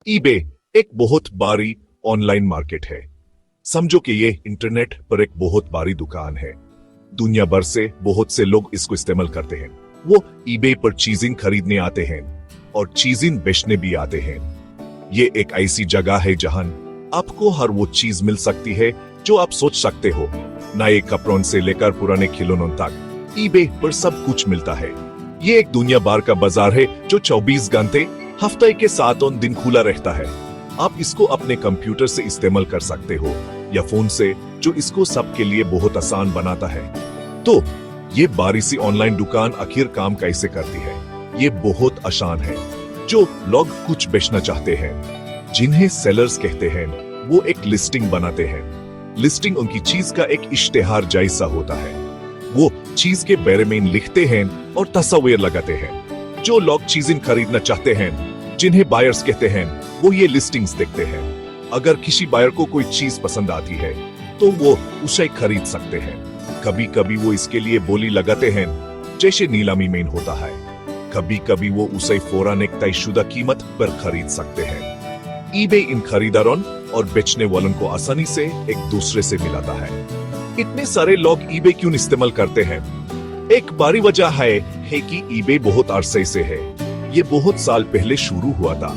EBay एक बहुत बड़ी ऑनलाइन मार्केट है। समझो कि ये इंटरनेट पर एक बहुत बड़ी दुकान है। दुनिया भर से बहुत से लोग इसको इस्तेमाल करते हैं। वो ईबे पर चीजें खरीदने आते हैं और चीजें बेचने भी आते हैं। ये एक ऐसी जगह है जहां आपको हर वो चीज मिल सकती है जो आप सोच सकते हो। नए कपड़ों से लेकर पुराने खिलौनों तक ईबे पर सब कुछ मिलता है। ये एक दुनिया भर का बाजार है जो 24 घंटे हफ्ते के 7 दिन खुला रहता है। आप इसको अपने कंप्यूटर से इस्तेमाल कर सकते हो या फोन से, जो इसको सबके लिए बहुत आसान बनाता है। तो ये बड़ी सी ऑनलाइन दुकान आखिर काम कैसे करती है? ये बहुत आसान है। जो लोग कुछ बेचना चाहते हैं, जिन्हें सेलर्स कहते हैं, वो एक लिस्टिंग बनाते हैं। लिस्टिंग उनकी चीज का एक इश्तेहार जैसा होता है। वो चीज के बारे में लिखते हैं और तस्वीर लगाते हैं। जो लोग चीजें खरीदना चाहते हैं, जिन्हें बायर्स कहते हैं, वो ये लिस्टिंग्स देखते हैं। अगर किसी बायर को कोई चीज पसंद आती है तो वो उसे खरीद सकते हैं। कभी कभी वो इसके लिए बोली लगाते हैं, जैसे नीलामी में होता है। कभी कभी वो उसे फौरन एक तयशुदा कीमत पर खरीद सकते हैं। ईबे इन खरीदारों और बेचने वालों को आसानी से एक दूसरे से मिलाता है। इतने सारे लोग ईबे क्यों इस्तेमाल करते हैं? एक बड़ी वजह है कि ईबे बहुत अरसे से है। ये बहुत साल पहले शुरू हुआ था।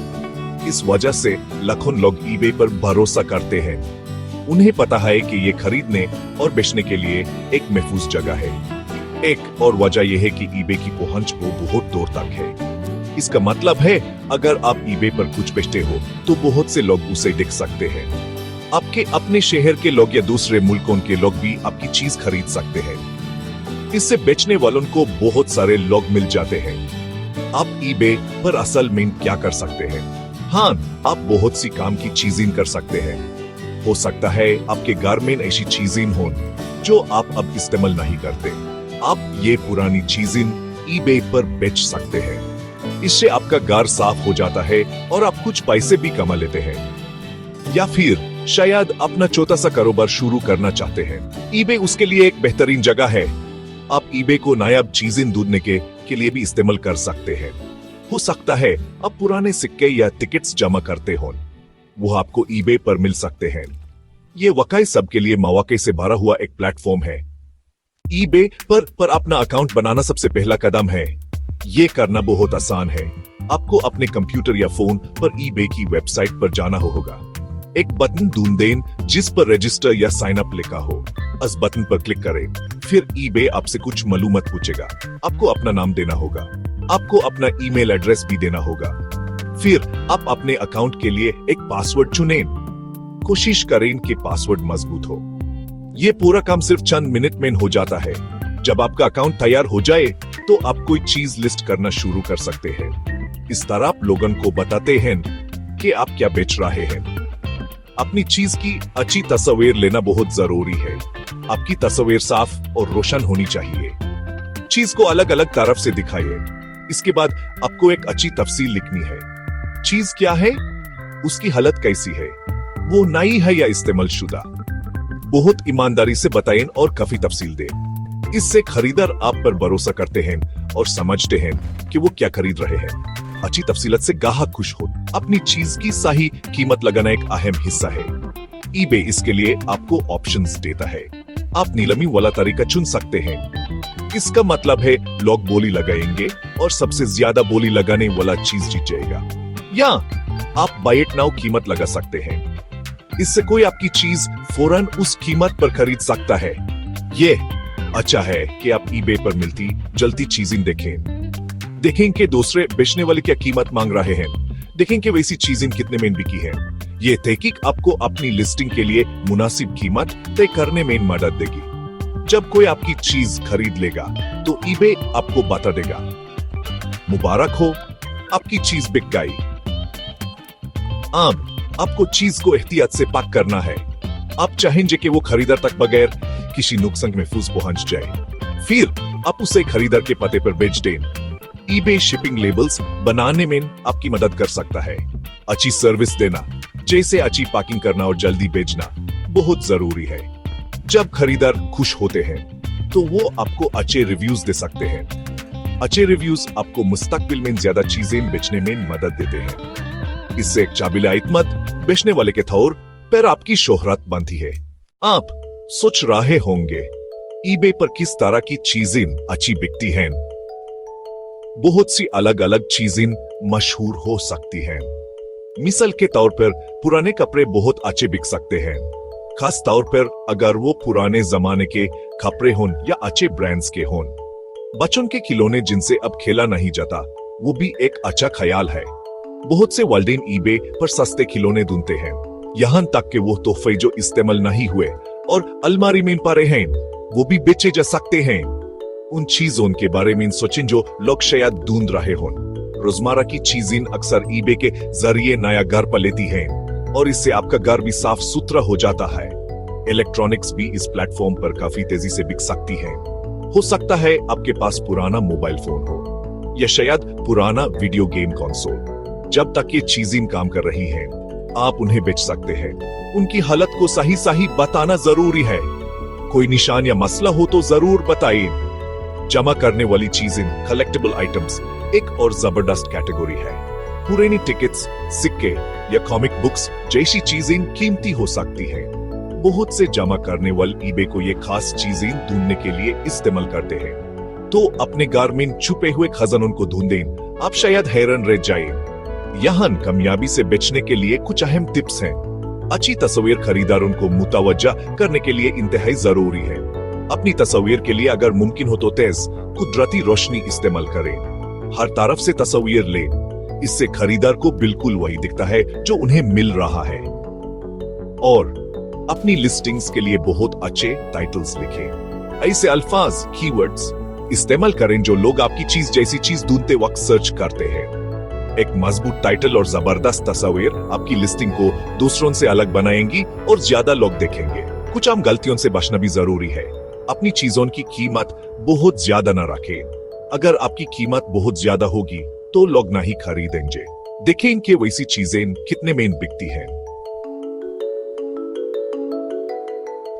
इस वजह से लाखों लोग ईबे पर भरोसा करते हैं। उन्हें पता है कि ये खरीदने और बेचने के लिए एक महफूज जगह है। एक और वजह यह है कि ईबे की पहुंच वो बहुत दूर तक है। इसका मतलब है, अगर आप ईबे पर कुछ बेचते हो तो बहुत से लोग उसे देख सकते हैं। आपके अपने शहर के लोग या दूसरे मुल्कों के लोग भी आपकी चीज खरीद सकते हैं। इससे बेचने वालों को बहुत सारे लोग मिल जाते हैं। आप ईबे पर असल में क्या कर सकते हैं? हाँ, आप बहुत सी काम की चीजें कर सकते हैं। हो सकता है आपके घर में ऐसी चीजें हों जो आप अब इस्तेमाल नहीं करते। आप ये पुरानी चीजें ईबे पर बेच सकते हैं। इससे आपका घर साफ हो जाता है और आप कुछ पैसे भी कमा लेते हैं। या फिर शायद अपना छोटा सा कारोबार शुरू करना चाहते हैं। ईबे उसके लिए एक बेहतरीन जगह है। आप ईबे को नायाब चीजें ढूंढने के लिए भी इस्तेमाल कर सकते हैं। हो सकता है आप पुराने सिक्के या टिकट्स जमा करते हो, वो आपको ईबे पर मिल सकते हैं। ये वाकई सबके लिए मौके से भरा हुआ एक प्लेटफॉर्म है। ईबे पर अपना अकाउंट बनाना सबसे पहला कदम है। ये करना बहुत आसान है। आपको अपने कंप्यूटर या फोन पर ईबे की वेबसाइट पर जाना होगा। एक बटन ढूंढें जिस पर रजिस्टर या साइन अप लिखा हो। उस बटन पर क्लिक करें। फिर ईबे आपसे कुछ मालूमात पूछेगा। आपको अपना नाम देना होगा। आपको अपना ईमेल एड्रेस भी देना होगा। फिर आप अपने अकाउंट के लिए एक पासवर्ड चुनें। कोशिश करें कि पासवर्ड मजबूत हो। ये पूरा काम सिर्फ चंद मिनट में हो जाता है। जब आपका अकाउंट तैयार हो जाए तो आप कोई चीज लिस्ट करना शुरू कर सकते हैं। इस तरह आप लोगों को बताते हैं कि आप क्या बेच रहे हैं। अपनी चीज की अच्छी तस्वीर लेना बहुत जरूरी है। आपकी तस्वीर साफ और रोशन होनी चाहिए। चीज को अलग अलग तरफ से दिखाइए। इसके बाद आपको एक अच्छी तफसील लिखनी है। चीज क्या है, उसकी हालत कैसी है, वो नई है या इस्तेमाल शुदा। बहुत ईमानदारी से बताएं और काफी तफसील दें। इससे खरीदार आप पर भरोसा करते हैं और समझते हैं कि वो क्या खरीद रहे हैं। अच्छी तफसीलत से ग्राहक खुश हो। अपनी चीज की सही कीमत लगाना एक अहम हिस्सा है। ईबे इसके लिए आपको ऑप्शंस देता है। आप नीलामी वाला तरीका चुन सकते हैं। इसका मतलब है लोग बोली लगाएंगे और सबसे ज्यादा बोली लगाने वाला चीज जीत जाएगा। या आप बाय इट नाउ कीमत लगा सकते हैं। इससे कोई आपकी चीज फौरन उस कीमत पर खरीद सकता है। ये अच्छा है कि आप ईबे पर मिलती जल्दी चीजें देखें कि दूसरे बेचने वाले क्या कीमत मांग रहे हैं। देखें कि वैसी चीजें कितने में बिकी हैं। ये तहकीक आपको अपनी लिस्टिंग के लिए मुनासिब कीमत तय करने में मदद देगी। जब कोई आपकी चीज खरीद लेगा तो ईबे आपको बता देगा, मुबारक हो, आपकी चीज बिक गई। आपको चीज को एहतियात से पैक करना है। आप चाहेंगे कि वो खरीदार तक बगैर किसी नुकसान महफूज पहुंच जाए। फिर आप उसे खरीदार के पते पर बेच दें। ईबे शिपिंग लेबल्स बनाने में आपकी मदद कर सकता है। अच्छी सर्विस देना, जैसे अच्छी पैकिंग करना और जल्दी भेजना, बहुत जरूरी है। जब खरीदार खुश होते हैं तो वो आपको अच्छे रिव्यूज दे सकते हैं। अच्छे रिव्यूज आपको मुस्तकबिल में ज्यादा चीजें बेचने में मदद देते हैं। इससे एक काबिल एतमाद बेचने वाले के तौर पर आपकी शोहरत बनती है। आप सोच रहे होंगे ईबे पर किस तरह की चीजें अच्छी बिकती हैं। बहुत सी अलग अलग चीजें मशहूर हो सकती हैं। मिसाल के तौर पर पुराने कपड़े बहुत अच्छे बिक सकते हैं, खास तौर पर अगर वो पुराने जमाने के कपड़े हों या अच्छे ब्रांड्स के हों। बच्चों के खिलौने जिनसे अब खेला नहीं जाता, वो भी एक अच्छा ख्याल है। बहुत से वालिदैन ईबे पर सस्ते खिलौने ढूंढते हैं, यहाँ तक कि वो तोहफे जो इस्तेमाल नहीं हुए और अलमारी में पड़े हैं वो भी बेचे जा सकते हैं। उन चीजों के बारे में सोचें जो लोग शायद ढूंढ रहे हों। रोजमर्रा की चीजें अक्सर ईबे के जरिए नया घर पर लेती हैं और इससे आपका घर भी साफ सुथरा हो जाता है। इलेक्ट्रॉनिक्स भी इस प्लेटफॉर्म पर काफी तेजी से बिक सकती हैं। हो सकता है आपके पास पुराना मोबाइल फोन हो या शायद पुराना वीडियो गेम कंसोल। जब तक ये चीजें काम कर रही हैं, आप उन्हें बेच सकते हैं। उनकी हालत को सही सही बताना जरूरी है। कोई निशान या मसला हो तो जरूर बताइए। जमा करने वाली चीजें, कलेक्टेबल आइटम्स, एक और जबरदस्त कैटेगरी है। पुरानी टिकट्स, सिक्के या कॉमिक बुक्स जैसी चीजें कीमती हो सकती हैं। बहुत से जमा करने वाले ईबे को ये खास चीजें ढूंढने के लिए इस्तेमाल करते हैं। तो अपने घर में छुपे हुए खजानों को ढूंढें, आप शायद हैरान रह जाएं। यहाँ कामयाबी से बेचने के लिए कुछ अहम टिप्स हैं। अच्छी तस्वीर खरीदारों को मुतवज्जा करने के लिए इंतहाई जरूरी है। अपनी तस्वीर के लिए अगर मुमकिन हो तो तेज कुदरती रोशनी इस्तेमाल करें। हर तरफ से तस्वीर लें, इससे खरीदार को बिल्कुल वही दिखता है जो उन्हें मिल रहा है। और अपनी लिस्टिंग्स के लिए बहुत अच्छे टाइटल्स लिखें। ऐसे अल्फाज, कीवर्ड्स इस्तेमाल करें जो लोग आपकी चीज जैसी चीज ढूंढते वक्त सर्च करते हैं। एक मजबूत टाइटल और जबरदस्त तस्वीर आपकी लिस्टिंग को दूसरों से अलग बनाएंगी और ज्यादा लोग देखेंगे। कुछ आम गलतियों से बचना भी जरूरी है। अपनी चीजों की कीमत बहुत ज्यादा न रखें। अगर आपकी कीमत बहुत ज्यादा होगी तो लोग नहीं खरीदेंगे। देखें इनके वैसी चीजें कितने में बिकती हैं।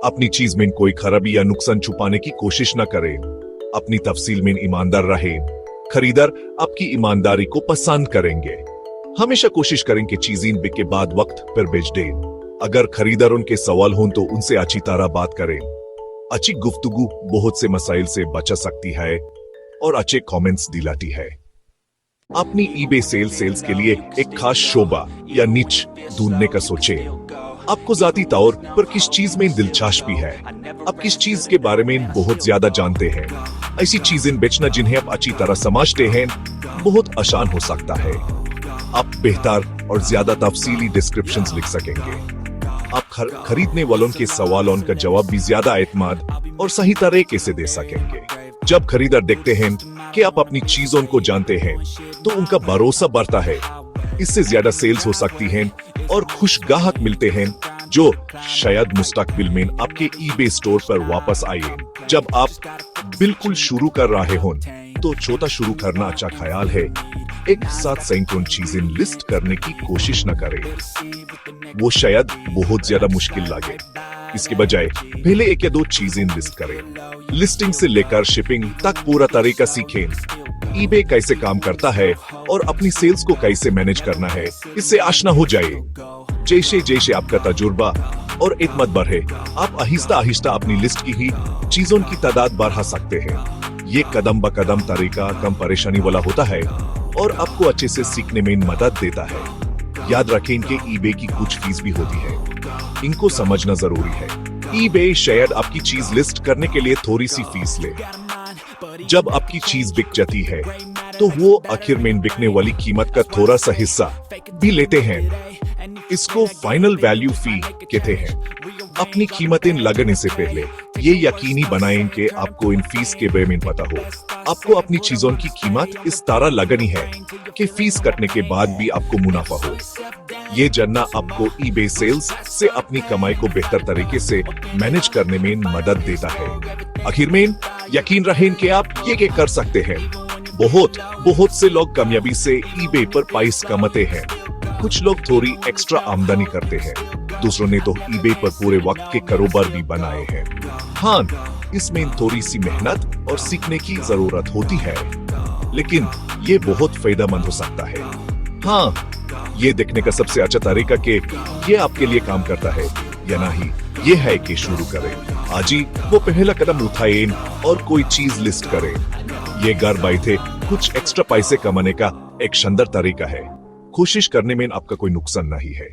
अपनी चीज में कोई खराबी या नुकसान छुपाने की कोशिश न करें। अपनी तफसील में ईमानदार रहें। खरीदार आपकी ईमानदारी को पसंद करेंगे। हमेशा कोशिश करें कि चीजें बिक के बाद वक्त पर बेच दें। अगर खरीदारों के सवाल हों तो उनसे अच्छी तरह बात करें। अच्छी गुफ्तगू बहुत से मसाइल से बचा सकती है और अच्छे कमेंट्स दिलाती है। अपनी ईबे सेल्स के लिए एक खास शोबा या निच ढूंढने का सोचें। आपको जाती तौर पर किस चीज में दिलचस्पी है, आप किस चीज के बारे में बहुत ज्यादा जानते हैं। ऐसी चीजें बेचना जिन्हें आप अच्छी तरह समझते हैं बहुत आसान हो सकता है। आप बेहतर और ज्यादा तफसीली डिस्क्रिप्शंस लिख सकेंगे। आप खरीदने वालों के सवालों का जवाब भी ज्यादा एतमाद और सही तरीके से दे सकेंगे। जब खरीदार देखते हैं कि आप अपनी चीजों को जानते हैं तो उनका भरोसा बढ़ता है। इससे ज्यादा सेल्स हो सकती हैं और खुश ग्राहक मिलते हैं जो शायद मुस्तकबिल में आपके ईबे स्टोर पर वापस आए। जब आप बिल्कुल शुरू कर रहे हों तो छोटा शुरू करना अच्छा ख्याल है। एक साथ सैकड़ों चीजें लिस्ट करने की कोशिश न करें, वो शायद बहुत ज्यादा मुश्किल लगे। इसके बजाय पहले एक या दो चीजें लिस्ट करें। लिस्टिंग से लेकर शिपिंग तक पूरा तरीका सीखें। ईबे कैसे काम करता है और अपनी सेल्स को कैसे मैनेज करना है, इससे आशना हो जाए। जैसे जैसे आपका तजुर्बा और एतमाद बढ़े, आप आहिस्ता आहिस्ता अपनी लिस्ट की ही चीजों की तादाद बढ़ा सकते हैं। ये कदम ब कदम तरीका कम परेशानी वाला होता है और आपको अच्छे से सीखने में मदद देता है। याद रखें इनके ईबे की कुछ फीस भी होती है, इनको समझना जरूरी है। ईबे शायद आपकी चीज लिस्ट करने के लिए थोड़ी सी फीस ले। जब आपकी चीज बिक जाती है तो वो आखिर में बिकने वाली कीमत का थोड़ा सा हिस्सा भी लेते हैं। इसको फाइनल वैल्यू फी कहते हैं। अपनी कीमतें लगाने से पहले ये यकीनी बनाएं कि आपको इन फीस के बारे में पता हो। आपको अपनी चीजों की कीमत इस तरह लगानी है कि फीस कटने के बाद भी आपको मुनाफा हो। ये जानना आपको ईबे सेल्स से अपनी कमाई को बेहतर तरीके से मैनेज करने में मदद देता है। आखिर में यकीन रहें कि आप ये कर सकते हैं। बहुत से लोग कामयाबी से ईबे पर पैसा कमाते हैं। कुछ लोग थोड़ी एक्स्ट्रा आमदनी करते हैं, दूसरों ने तो ईबे पर पूरे वक्त के कारोबार भी बनाए हैं। हाँ, इसमें थोड़ी सी मेहनत और सीखने की जरूरत होती है, लेकिन ये बहुत फायदेमंद हो सकता है। हाँ, ये देखने का सबसे अच्छा तरीका कि ये आपके लिए काम करता है या नहीं, ये है कि शुरू करें आज ही वो पहला कदम उठाएं और कोई चीज लिस्ट करें। ये घर बैठे कुछ एक्स्ट्रा पैसे कमाने का एक शानदार तरीका है। कोशिश करने में आपका कोई नुकसान नहीं है।